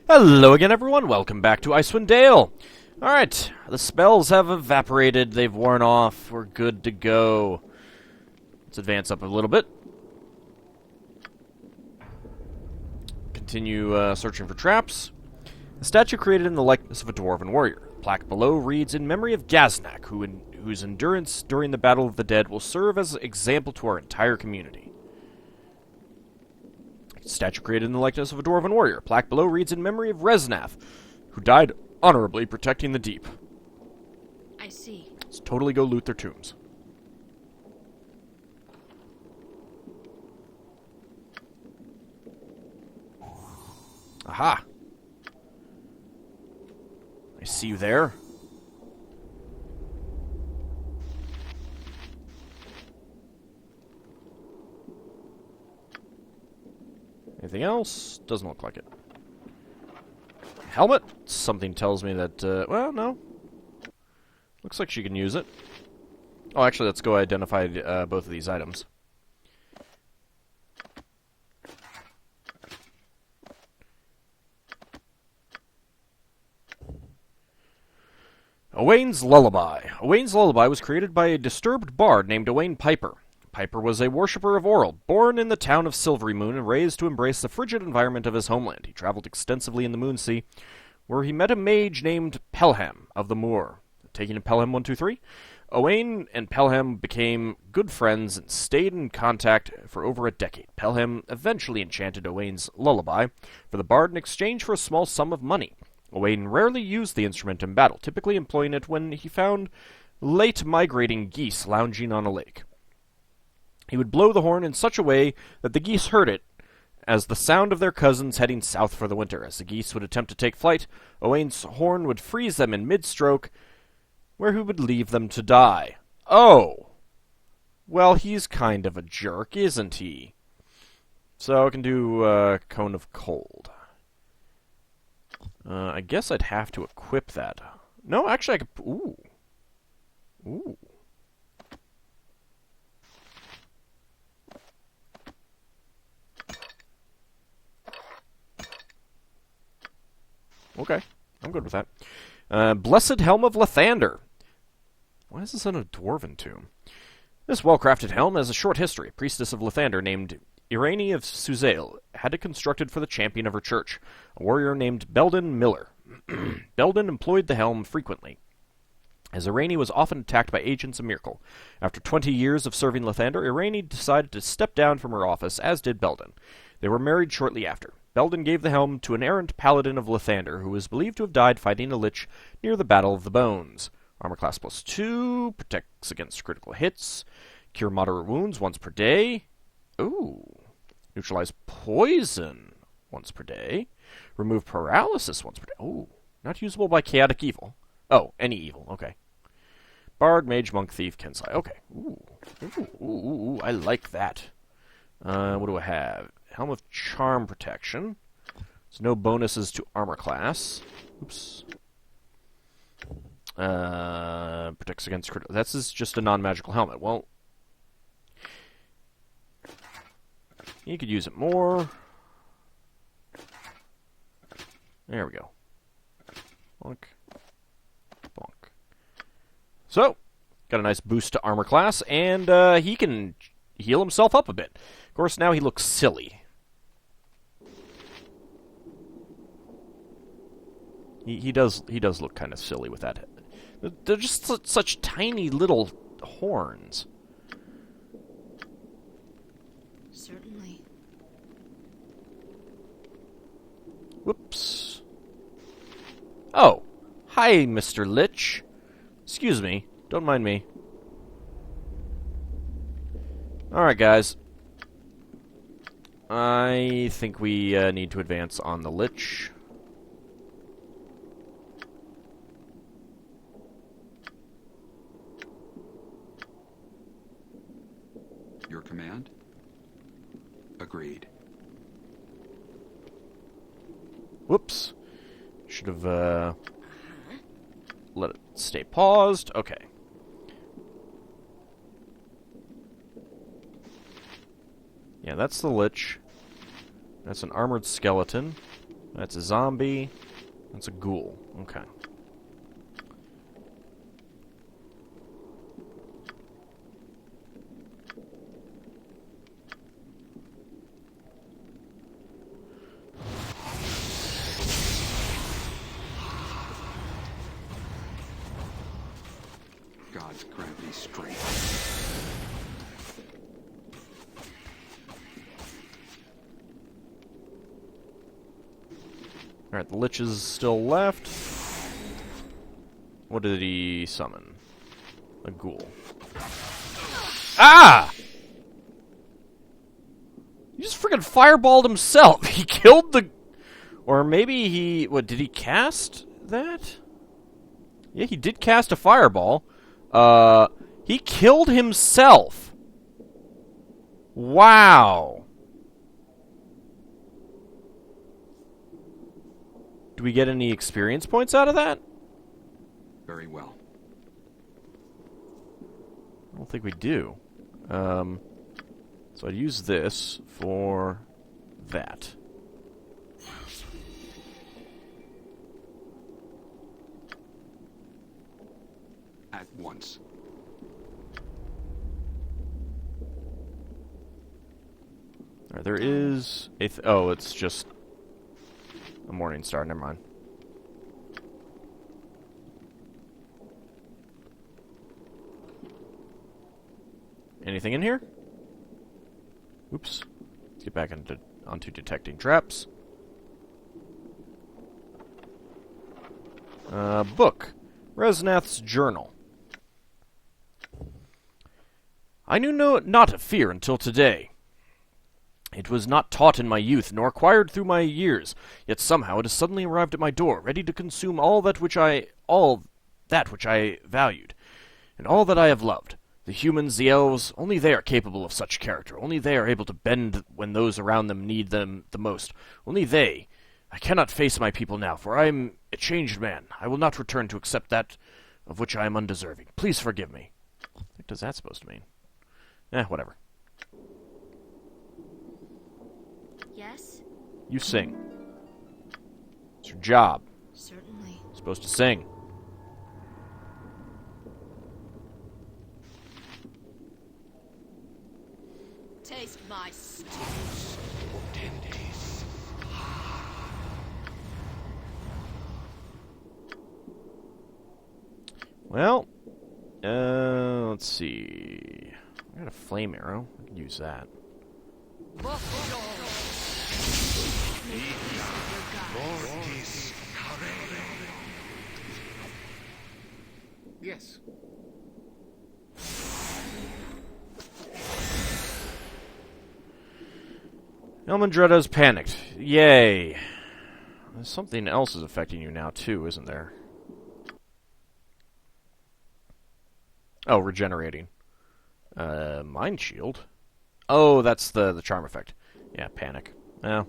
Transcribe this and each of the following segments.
Hello again, everyone. Welcome back to Icewind Dale. Alright, the spells have evaporated. They've worn off. We're good to go. Let's advance up a little bit. Continue searching for traps. A statue created in the likeness of a Dwarven warrior. The plaque below reads, "In memory of Gaznak, whose endurance during the Battle of the Dead will serve as an example to our entire community." Statue created in the likeness of a Dwarven warrior. Plaque below reads, "In memory of Resnath, who died honorably protecting the deep." I see. Let's totally go loot their tombs. Aha! I see you there. Anything else? Doesn't look like it. Helmet? Something tells me that, well, no. Looks like she can use it. Oh, actually, let's go identify both of these items. Owain's Lullaby. Owain's Lullaby was created by a disturbed bard named Owain Piper. Piper was a worshipper of Auril, born in the town of Silverymoon and raised to embrace the frigid environment of his homeland. He traveled extensively in the Moonsea, where he met a mage named Pelham of the Moor. Taking to Pelham 123, Owain and Pelham became good friends and stayed in contact for over a decade. Pelham eventually enchanted Owain's lullaby for the bard in exchange for a small sum of money. Owain rarely used the instrument in battle, typically employing it when he found late migrating geese lounging on a lake. He would blow the horn in such a way that the geese heard it as the sound of their cousins heading south for the winter. As the geese would attempt to take flight, Owain's horn would freeze them in mid-stroke, where he would leave them to die. Oh! Well, he's kind of a jerk, isn't he? So I can do Cone of Cold. I guess I'd have to equip that. No, actually I could... Ooh. Ooh. Okay, I'm good with that. Blessed Helm of Lathander. Why is this in a Dwarven tomb? This well-crafted helm has a short history. A priestess of Lathander named Irene of Suzail had it constructed for the champion of her church, a warrior named Belden Miller. Belden employed the helm frequently, as Irene was often attacked by agents of Myrkul. After 20 years of serving Lathander, Irene decided to step down from her office, as did Belden. They were married shortly after. Belden gave the helm to an errant paladin of Lathander, who was believed to have died fighting a Lich near the Battle of the Bones. Armor class +2, protects against critical hits, cure moderate wounds once per day. Ooh. Neutralize poison once per day. Remove paralysis once per day. Ooh. Not usable by chaotic evil. Oh, any evil. Okay. Bard, mage, monk, thief, kensai. Okay. Ooh. Ooh. I like that. What do I have? Helm of Charm Protection. There's no bonuses to armor class. Oops. Protects against critical... This is just a non-magical helmet. Well, you could use it more. There we go. Bonk. Bonk. So, got a nice boost to armor class, and he can heal himself up a bit. Of course, now he looks silly. He does look kind of silly with that. They're just such tiny little horns. Certainly. Whoops. Oh. Hi, Mr. Lich. Excuse me. Don't mind me. Alright, guys. I think we need to advance on the Lich. Your command? Agreed. Whoops. Should have let it stay paused. Okay. Yeah, that's the Lich. That's an armored skeleton. That's a zombie. That's a ghoul. Okay. Gods grant me strength. Alright, the Lich is still left. What did he summon? A ghoul. Ah! He just freaking fireballed himself. He killed the... Or maybe he... What, did he cast that? Yeah, he did cast a fireball. He killed himself. Wow. Do we get any experience points out of that? Very well. I don't think we do. So I'd use this for that. At once. Alright, there is a... oh, it's just a morning star. Never mind. Anything in here? Oops. Let's get back onto detecting traps. Book. Resnath's Journal. I knew not of fear until today. It was not taught in my youth, nor acquired through my years, yet somehow it has suddenly arrived at my door, ready to consume all that which I valued, and all that I have loved. The humans, the elves, only they are capable of such character. Only they are able to bend when those around them need them the most. Only they. I cannot face my people now, for I am a changed man. I will not return to accept that of which I am undeserving. Please forgive me. What does that supposed to mean? Whatever. Yes? You sing. It's your job. Certainly. You're supposed to sing. Taste my stew. Well, let's see. I got a flame arrow. I can use that. Yes. Elmandretta's panicked. Yay. Something else is affecting you now, too, isn't there? Oh, regenerating. Mind shield? Oh, that's the charm effect. Yeah, panic. Oh.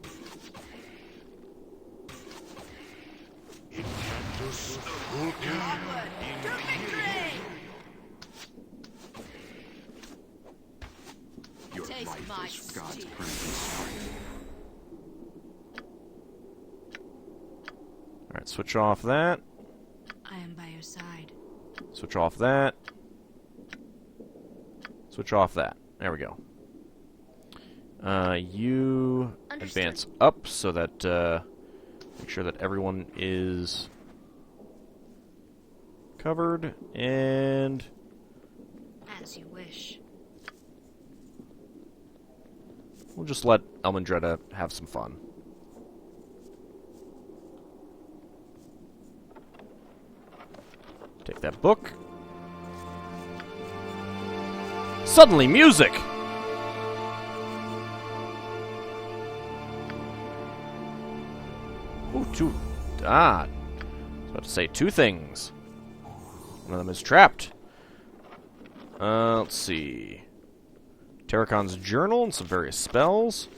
Your Taste life my is God's stew. grant me strength. Alright, switch off that. I am by your side. Switch off that. Switch off that. There we go. You Understood. advance up so that, make sure that everyone is covered, and As you wish. we'll just let Elmandretta have some fun. Take that book. Suddenly, music! Ooh, two. I was about to say two things. One of them is trapped. Let's see. Terracon's journal and some various spells.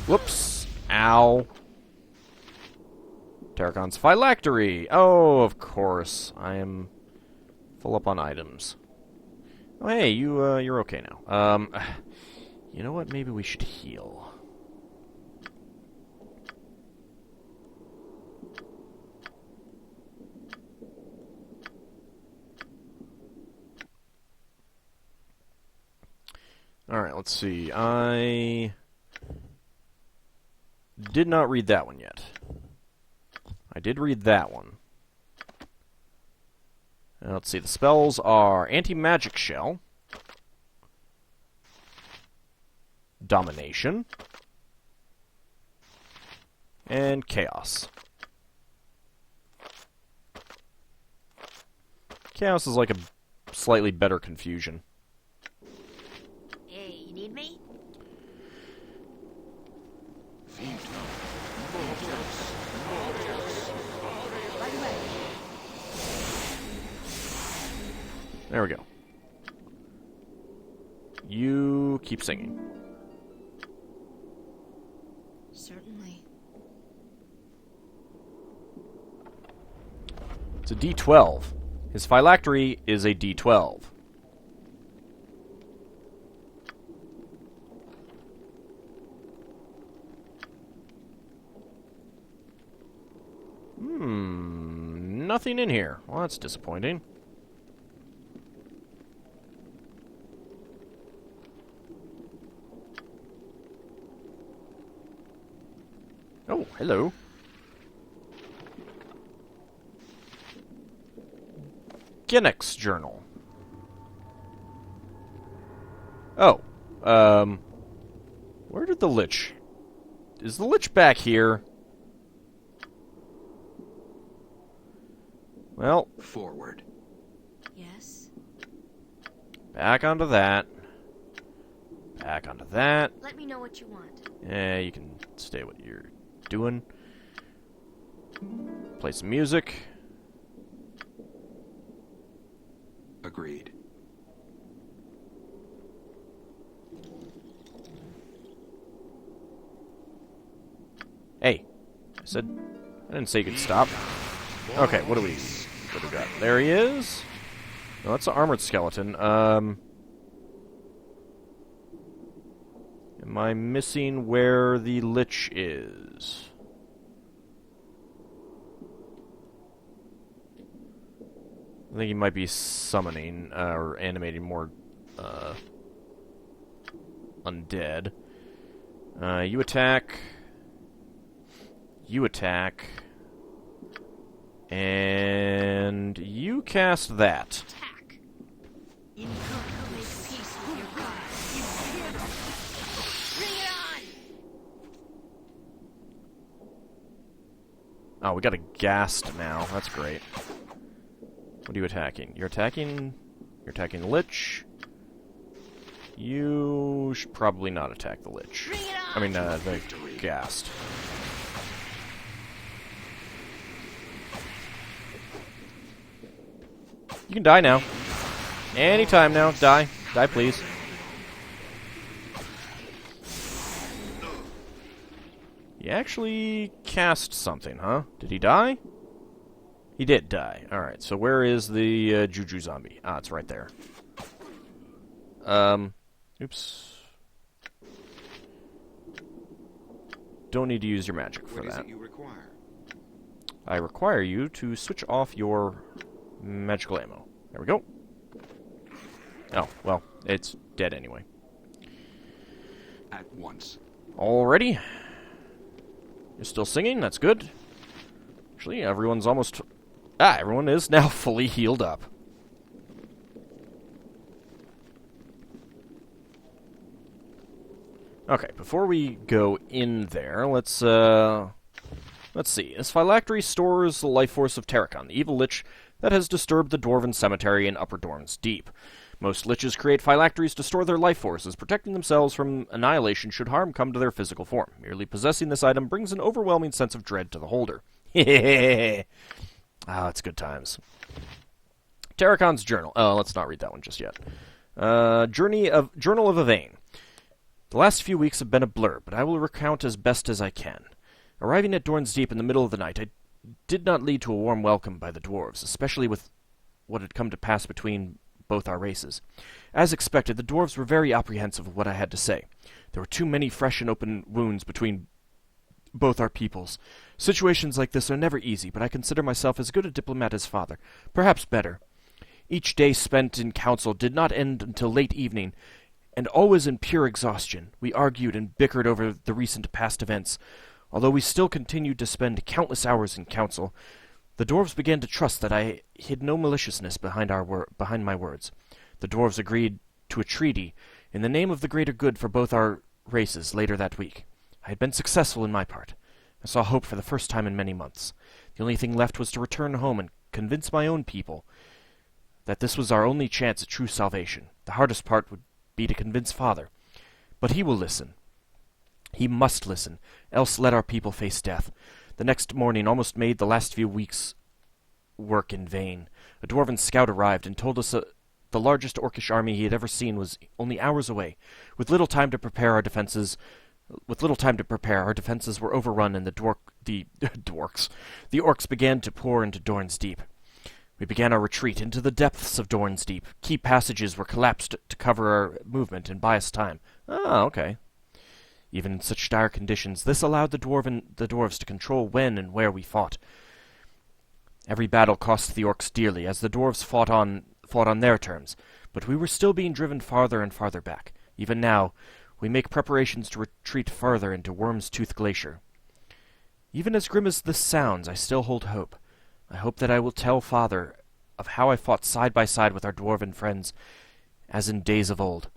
Whoops. Ow. Terracon's phylactery. Oh, of course. I am full up on items. Oh, hey, you're okay now. You know what? Maybe we should heal. Alright, let's see. I did not read that one yet. I did read that one. Let's see. The spells are Anti-Magic Shell, Domination, and Chaos. Chaos is like a slightly better Confusion. Hey, you need me? There we go. You keep singing. Certainly. It's a D12. His phylactery is a D12. Nothing in here. Well, that's disappointing. Oh, hello. Ginnick's journal. Oh, where did the Lich? Is the Lich back here? Well, Forward. Yes? back onto that. Back onto that. Let me know what you want. Yeah, you can stay what you're doing. Play some music. Agreed. Hey, I didn't say you could stop. Okay, what do we got? There he is. No, that's an armored skeleton. Am I missing where the Lich is? I think he might be summoning, or animating more, undead. You attack. You attack. And you cast that. Attack. In come to make peace with your God. You hear them? Bring it on! Oh, we got a ghast now. That's great. What are you attacking? You're attacking the Lich. You should probably not attack the Lich. Bring it on! I mean, the ghast. You can die now. Anytime now. Die. Die, please. He actually cast something, huh? Did he die? He did die. Alright, so where is the Juju zombie? Ah, it's right there. Oops. Don't need to use your magic for What is that. it you require? I require you to switch off your magical ammo. There we go. Oh, well, it's dead anyway. At once. Already? You're still singing? That's good. Actually, everyone's almost... Ah, everyone is now fully healed up. Okay, before we go in there, let's see. This phylactery stores the life force of Teron, the evil lich that has disturbed the Dwarven cemetery in Upper Dorn's Deep. Most liches create phylacteries to store their life forces, protecting themselves from annihilation should harm come to their physical form. Merely possessing this item brings an overwhelming sense of dread to the holder. Ah, it's good times. Teron's journal. Oh, let's not read that one just yet. Journal of Yvain. The last few weeks have been a blur, but I will recount as best as I can. Arriving at Dorn's Deep in the middle of the night, I did not lead to a warm welcome by the dwarves, especially with what had come to pass between both our races. As expected, the dwarves were very apprehensive of what I had to say. There were too many fresh and open wounds between both our peoples. Situations like this are never easy, but I consider myself as good a diplomat as father, perhaps better. Each day spent in council did not end until late evening, and always in pure exhaustion. We argued and bickered over the recent past events. Although we still continued to spend countless hours in council, the dwarves began to trust that I hid no maliciousness behind my words. The dwarves agreed to a treaty in the name of the greater good for both our races later that week. I had been successful in my part. I saw hope for the first time in many months. The only thing left was to return home and convince my own people that this was our only chance at true salvation. The hardest part would be to convince Father. But he will listen. He must listen, else let our people face death. The next morning almost made the last few weeks' work in vain. A dwarven scout arrived and told us the largest orcish army he had ever seen was only hours away. With little time to prepare, our defenses were overrun, and the orcs began to pour into Dorn's Deep. We began our retreat into the depths of Dorn's Deep. Key passages were collapsed to cover our movement and buy us time. Ah, okay. Even in such dire conditions, this allowed the dwarves to control when and where we fought. Every battle cost the orcs dearly, as the dwarves fought on their terms, but we were still being driven farther and farther back. Even now, we make preparations to retreat farther into Worm's Tooth Glacier. Even as grim as this sounds, I still hold hope. I hope that I will tell Father of how I fought side by side with our dwarven friends, as in days of old.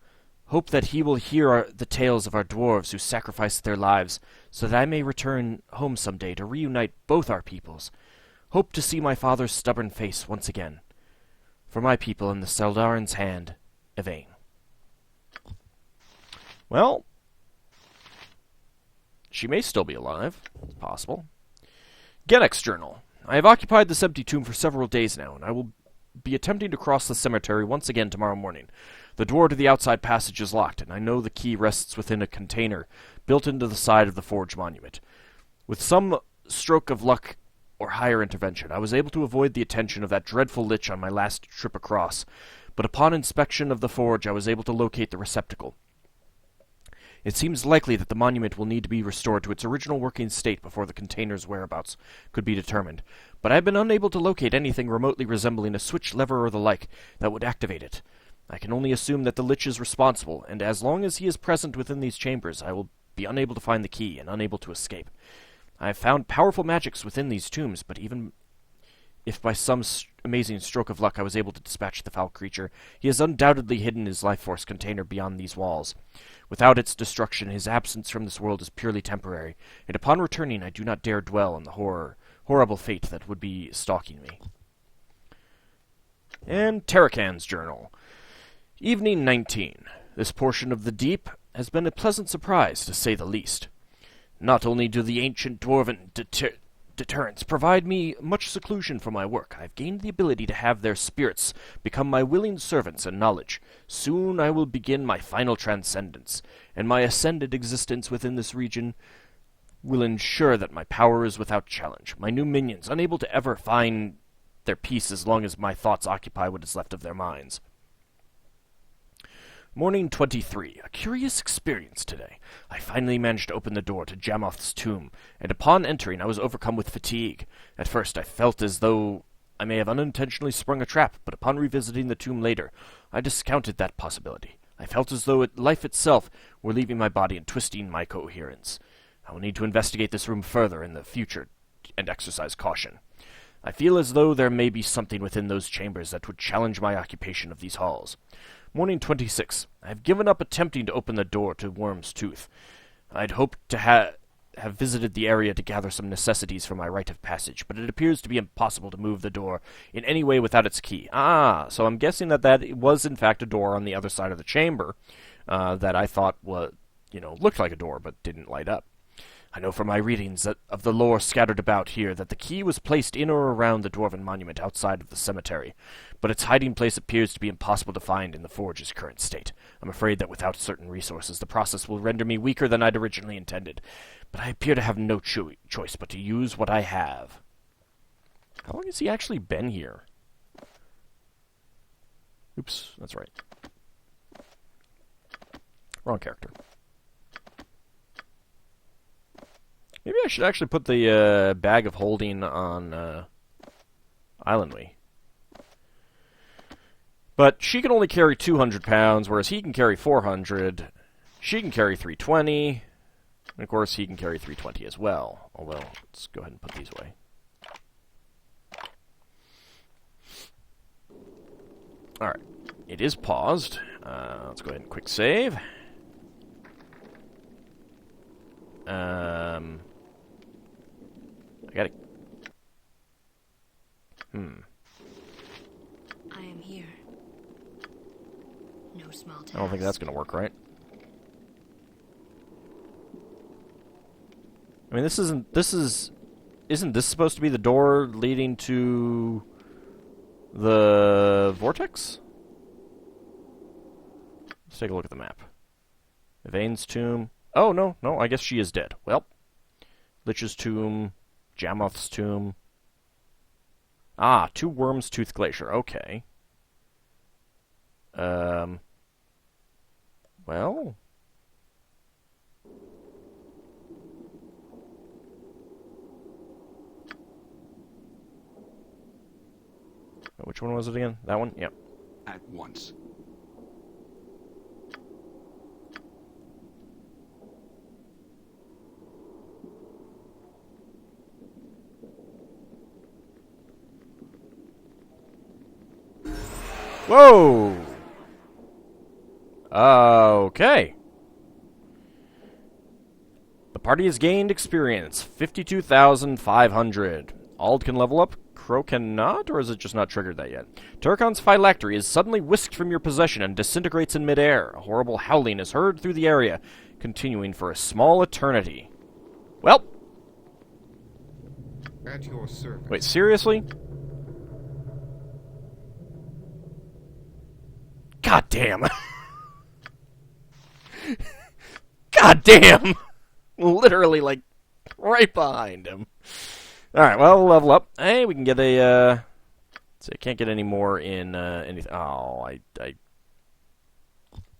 Hope that he will hear the tales of our dwarves who sacrificed their lives, so that I may return home some day to reunite both our peoples. Hope to see my father's stubborn face once again. For my people in the Seldarin's hand, Yvain. Well, she may still be alive. It's possible. Genek's journal. I have occupied this empty tomb for several days now, and I will be attempting to cross the cemetery once again tomorrow morning. The door to the outside passage is locked, and I know the key rests within a container built into the side of the forge monument. With some stroke of luck or higher intervention, I was able to avoid the attention of that dreadful Lich on my last trip across, but upon inspection of the forge I was able to locate the receptacle. It seems likely that the monument will need to be restored to its original working state before the container's whereabouts could be determined, but I have been unable to locate anything remotely resembling a switch lever or the like that would activate it. I can only assume that the Lich is responsible, and as long as he is present within these chambers, I will be unable to find the key and unable to escape. I have found powerful magics within these tombs, but even if by some amazing stroke of luck I was able to dispatch the foul creature, he has undoubtedly hidden his life force container beyond these walls. Without its destruction, his absence from this world is purely temporary, and upon returning I do not dare dwell on the horrible fate that would be stalking me. And Tarakan's journal. Evening 19. This portion of the deep has been a pleasant surprise, to say the least. Not only do the ancient dwarven deterrents provide me much seclusion for my work, I have gained the ability to have their spirits become my willing servants and knowledge. Soon I will begin my final transcendence, and my ascended existence within this region will ensure that my power is without challenge. My new minions, unable to ever find their peace as long as my thoughts occupy what is left of their minds. Morning 23. A curious experience today. I finally managed to open the door to Jamoth's tomb, and upon entering I was overcome with fatigue. At first I felt as though I may have unintentionally sprung a trap, but upon revisiting the tomb later, I discounted that possibility. I felt as though life itself were leaving my body and twisting my coherence. I will need to investigate this room further in the future and exercise caution. I feel as though there may be something within those chambers that would challenge my occupation of these halls. Morning 26. I have given up attempting to open the door to Worm's Tooth. I'd hoped to have visited the area to gather some necessities for my rite of passage, but it appears to be impossible to move the door in any way without its key. So I'm guessing that was in fact a door on the other side of the chamber that I thought looked like a door but didn't light up. I know from my readings of the lore scattered about here that the key was placed in or around the Dwarven monument outside of the cemetery, but its hiding place appears to be impossible to find in the forge's current state. I'm afraid that without certain resources, the process will render me weaker than I'd originally intended, but I appear to have no choice but to use what I have. How long has he actually been here? Oops, that's right. Wrong character. Maybe I should actually put the bag of holding on Islandwy. But she can only carry 200 pounds, whereas he can carry 400. She can carry 320. And of course, he can carry 320 as well. Although, let's go ahead and put these away. Alright. It is paused. Let's go ahead and quick save. I gotta... I am here. No small task. I don't think that's gonna work, right? I mean, isn't this supposed to be the door leading to the vortex? Let's take a look at the map. Yvain's tomb. Oh, no, I guess she is dead. Well, Lich's tomb, Jamoth's tomb. Ah, 2 Worms Tooth Glacier. Okay. Well... Which one was it again? That one? Yep. At once. Whoa! Okay. The party has gained experience. 52,500. Ald can level up. Crow cannot, or is it just not triggered that yet? Turkon's phylactery is suddenly whisked from your possession and disintegrates in midair. A horrible howling is heard through the area, continuing for a small eternity. Well. At your service. Wait, seriously? God damn. God damn. Literally, like, right behind him. Alright, well, we'll level up. Hey, we can get a, see, I can't get any more in, anything. Oh,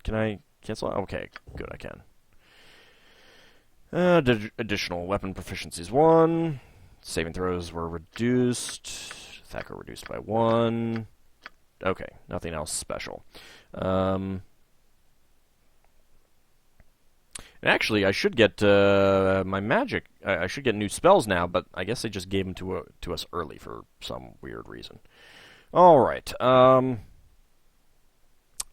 can I cancel? Okay, good, I can. Additional weapon proficiencies 1. Saving throws were reduced. Attack are reduced by 1. Okay, nothing else special. And actually, I should get my magic. I should get new spells now, but I guess they just gave them to us early for some weird reason. All right.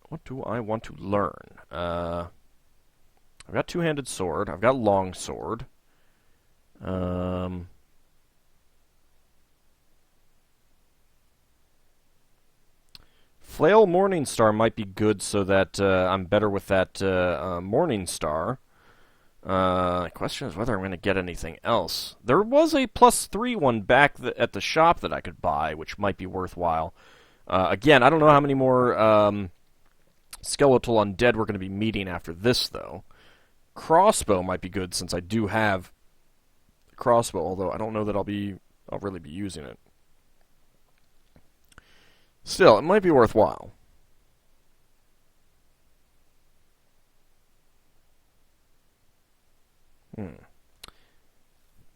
What do I want to learn? I've got two-handed sword. I've got long sword. Flail Morningstar might be good so that I'm better with that Morningstar. The question is whether I'm going to get anything else. There was a +3 one back at the shop that I could buy, which might be worthwhile. Again, I don't know how many more skeletal undead we're going to be meeting after this, though. Crossbow might be good since I do have crossbow, although I don't know that I'll really be using it. Still, it might be worthwhile.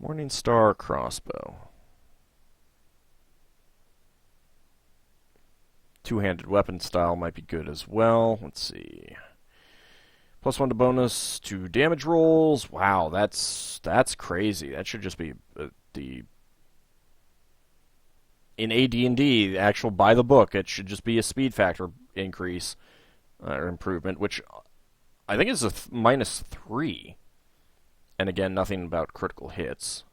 Morningstar crossbow. Two-handed weapon style might be good as well. Let's see. +1 to bonus to damage rolls. Wow, that's crazy. That should just be in AD&D, the actual by the book. It should just be a speed factor increase or improvement, which I think is a -3. And again, nothing about critical hits.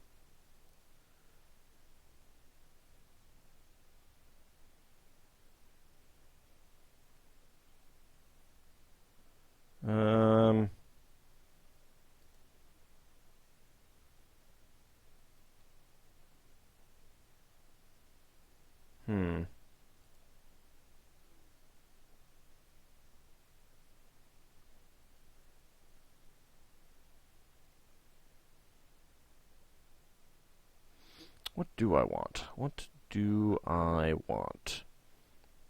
What do I want? What do I want?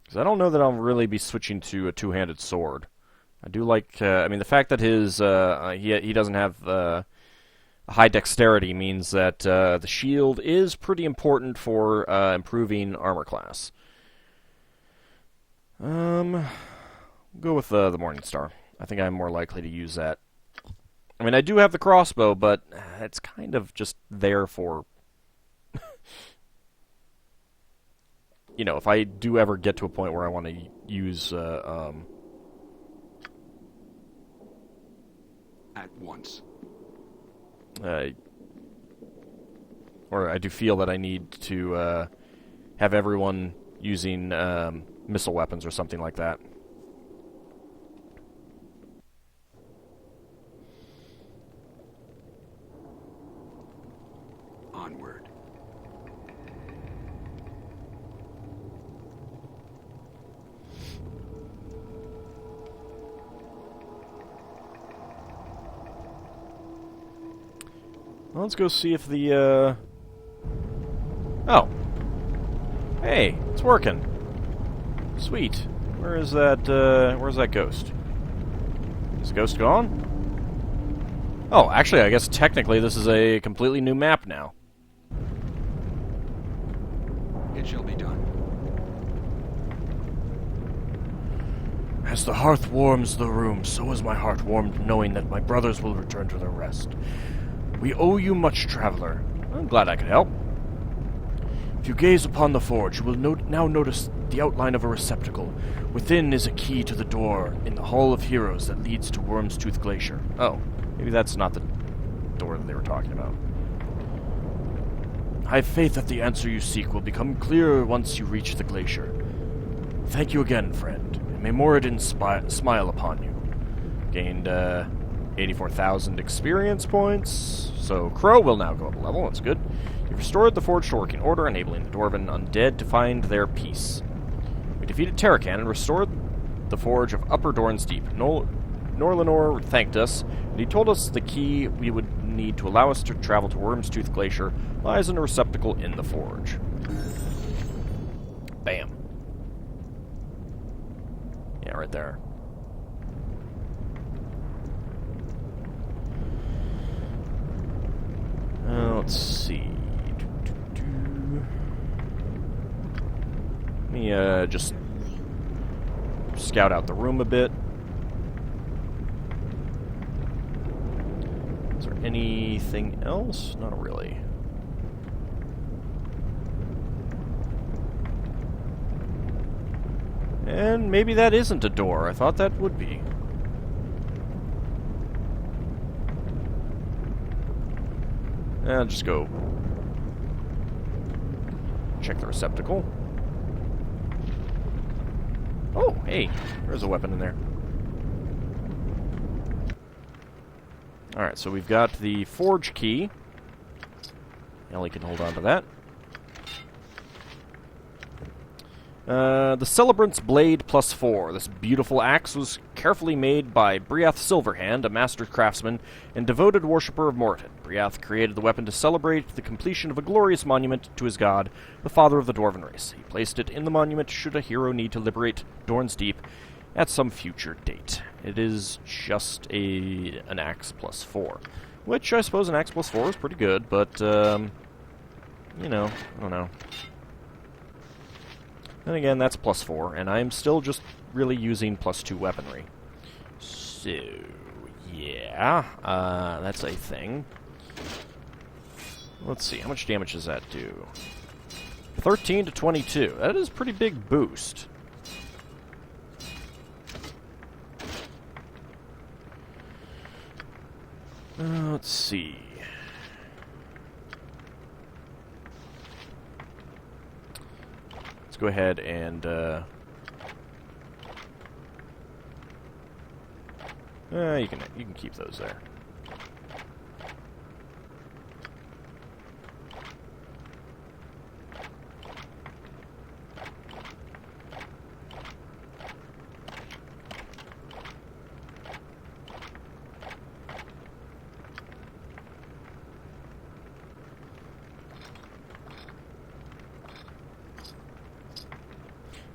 Because I don't know that I'll really be switching to a two-handed sword. I do like, I mean, the fact that his, he doesn't have high dexterity means that the shield is pretty important for improving armor class. Go with the Morning Star. I think I'm more likely to use that. I mean, I do have the crossbow, but it's kind of just there for... you know, if I do ever get to a point where I want to use... At once. or I do feel that I need to have everyone using missile weapons or something like that. Onward. Well, let's go see if the, Oh. Hey, it's working. Sweet. Where's that ghost? Is the ghost gone? Oh, actually, I guess technically this is a completely new map now. It shall be done. As the hearth warms the room, so is my heart warmed knowing that my brothers will return to their rest. We owe you much, traveler. I'm glad I could help. If you gaze upon the forge, you will now notice the outline of a receptacle. Within is a key to the door in the Hall of Heroes that leads to Worm's Tooth Glacier. Oh, maybe that's not the door that they were talking about. I have faith that the answer you seek will become clearer once you reach the glacier. Thank you again, friend, and may Moradin smile upon you. Gained 84,000 experience points, so Crow will now go up a level, that's good. You've restored the forge to working order, enabling the Dwarven undead to find their peace. We defeated Teron and restored the forge of Upper Dorn's Deep. Norlinor thanked us, and he told us the key we would need to allow us to travel to Worm's Tooth Glacier lies in a receptacle in the forge. Bam. Yeah, right there. Let's see. Let me just scout out the room a bit. Is there anything else? Not really. And maybe that isn't a door. I thought that would be. I'll just go check the receptacle. Oh, hey, there's a weapon in there. Alright, so we've got the forge key. Ellie can hold on to that. The Celebrant's Blade +4. This beautiful axe was carefully made by Briath Silverhand, a master craftsman and devoted worshipper of Moradin. Briath created the weapon to celebrate the completion of a glorious monument to his god, the father of the Dwarven race. He placed it in the monument should a hero need to liberate Dorn's Deep at some future date. It is just an axe +4. Which, I suppose an axe +4 is pretty good, but, you know, I don't know. Then again, that's +4, and I'm still just really using +2 weaponry. So, yeah, that's a thing. Let's see, how much damage does that do? 13 to 22. That is a pretty big boost. Let's see. Let's go ahead and you can keep those there.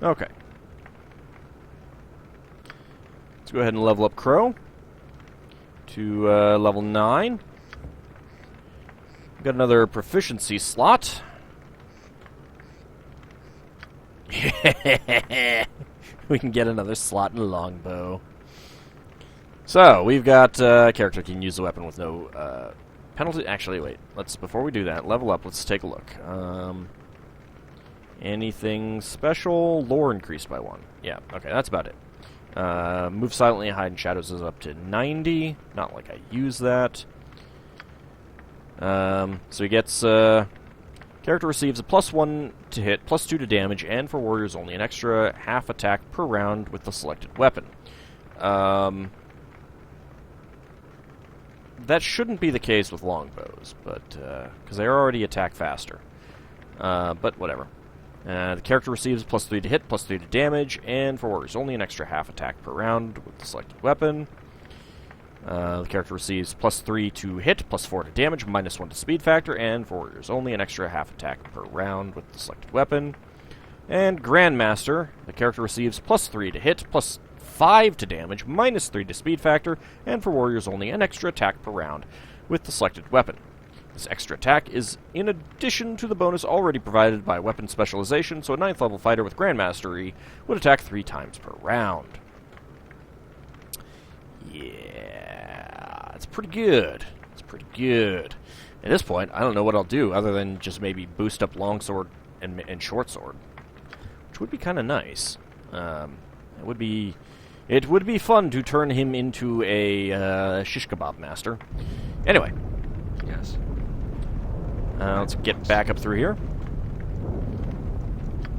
Okay. Let's go ahead and level up Crow to level 9. Got another proficiency slot. We can get another slot in longbow. So, we've got character can use the weapon with no penalty. Actually, wait. Before we do that, level up. Let's take a look. Anything special? Lore increased by 1. Yeah, okay, that's about it. Move silently and hide in shadows is up to 90. Not like I use that. So he gets, character receives a +1 to hit, +2 to damage, and for warriors only an extra half attack per round with the selected weapon. That shouldn't be the case with longbows, but, because they already attack faster. But whatever. The character receives +3 to hit, +3 to damage, and for warriors only an extra half attack per round with the selected weapon. The character receives +3 to hit, +4 to damage, -1 to speed factor, and for warriors only an extra half attack per round with the selected weapon. And Grandmaster, the character receives +3 to hit, +5 to damage, -3 to speed factor, and for warriors only an extra attack per round with the selected weapon. This extra attack is in addition to the bonus already provided by weapon specialization, so a 9th level fighter with Grandmastery would attack 3 times per round. Yeah, it's pretty good. It's pretty good. At this point, I don't know what I'll do other than just maybe boost up longsword and shortsword, which would be kind of nice. It would be fun to turn him into a shish kebab master. Anyway. Yes. Let's get back up through here.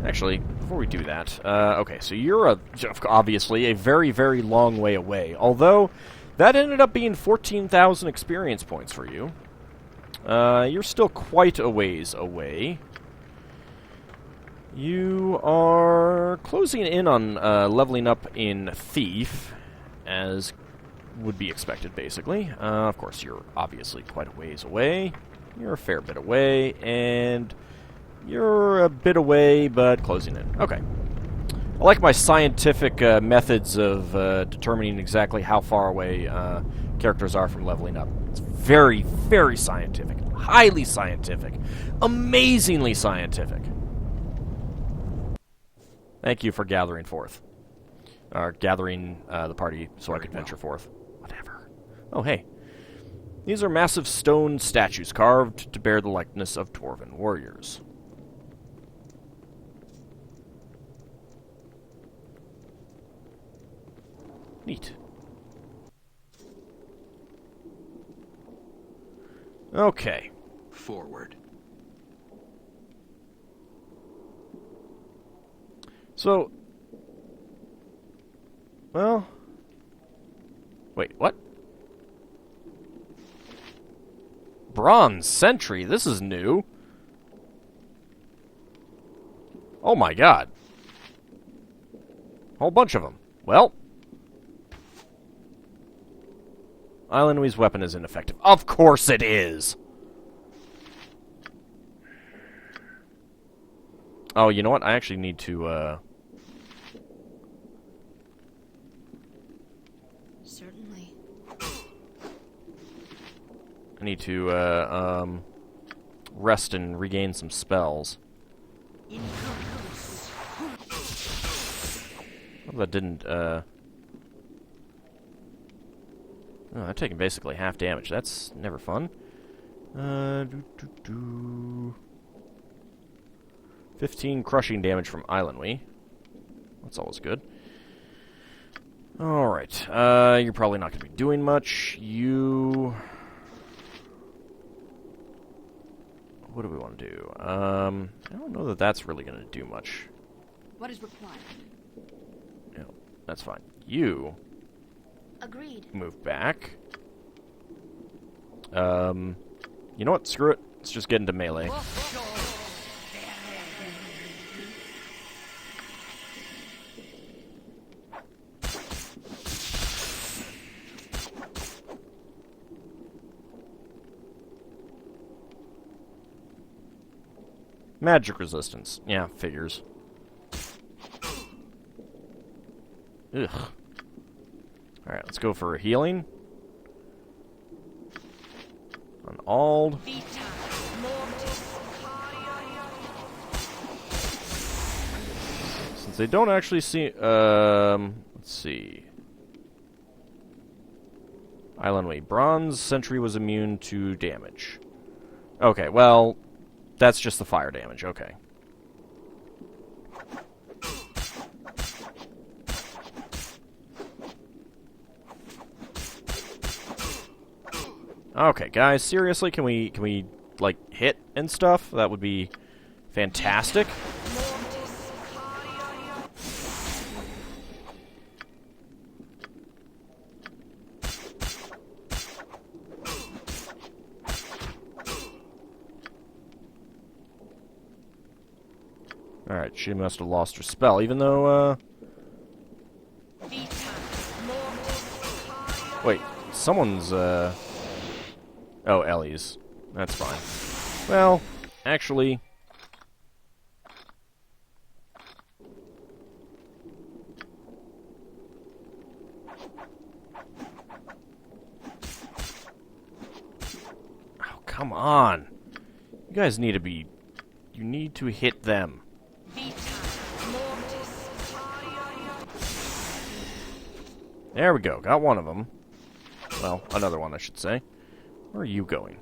Actually, before we do that, okay, so you're obviously a very, very long way away. Although, that ended up being 14,000 experience points for you. You're still quite a ways away. You are closing in on leveling up in Thief, as would be expected, basically. Of course, you're obviously quite a ways away. You're a fair bit away, and you're a bit away, but closing in. Okay. I like my scientific methods of determining exactly how far away characters are from leveling up. It's very, very scientific. Highly scientific. Amazingly scientific. Thank you for gathering forth. Or gathering the party so I could venture forth. Whatever. Oh, hey. These are massive stone statues carved to bear the likeness of Dwarven warriors. Neat. Okay. Forward. So, well, wait, what? Bronze Sentry, this is new. Oh my god. Whole bunch of them. Well, Islandwee's weapon is ineffective. Of course it is! Oh, you know what? I actually need to, Certainly. I need to, rest and regain some spells. Well, that didn't, Oh, I'm taking basically half damage. That's never fun. 15 crushing damage from Islandwee. That's always good. Alright. You're probably not going to be doing much. You... What do we want to do? I don't know that that's really going to do much. What is required? Yeah, that's fine. You... Agreed. Move back. You know what? Screw it. Let's just get into melee. Magic resistance. Yeah, figures. Ugh. Alright, let's go for a healing. On Auld. They don't actually see... let's see. Island Way. Bronze Sentry was immune to damage. Okay, well, that's just the fire damage. Okay. Okay, guys, seriously, can we like hit and stuff? That would be fantastic. Alright, she must have lost her spell, even though, wait, someone's, oh, Ellie's. That's fine. Well, actually... Oh, come on! You guys need to be... You need to hit them. There we go, got one of them. Well, another one, I should say. Where are you going?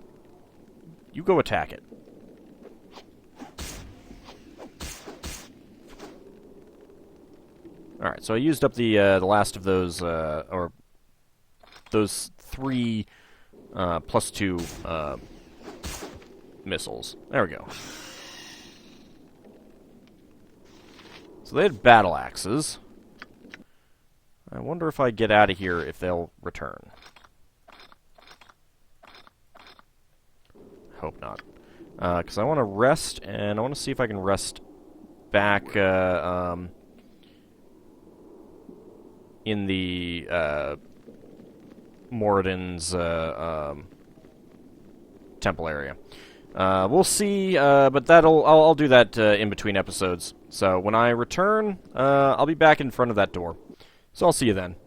You go attack it. Alright, so I used up the last of those, or those 3 +2 missiles. There we go. So they had battle axes. I wonder if I get out of here if they'll return. Hope not. Because I want to rest, and I want to see if I can rest back in the Moradin's temple area. We'll see, but I'll do that in between episodes. So when I return, I'll be back in front of that door. So I'll see you then.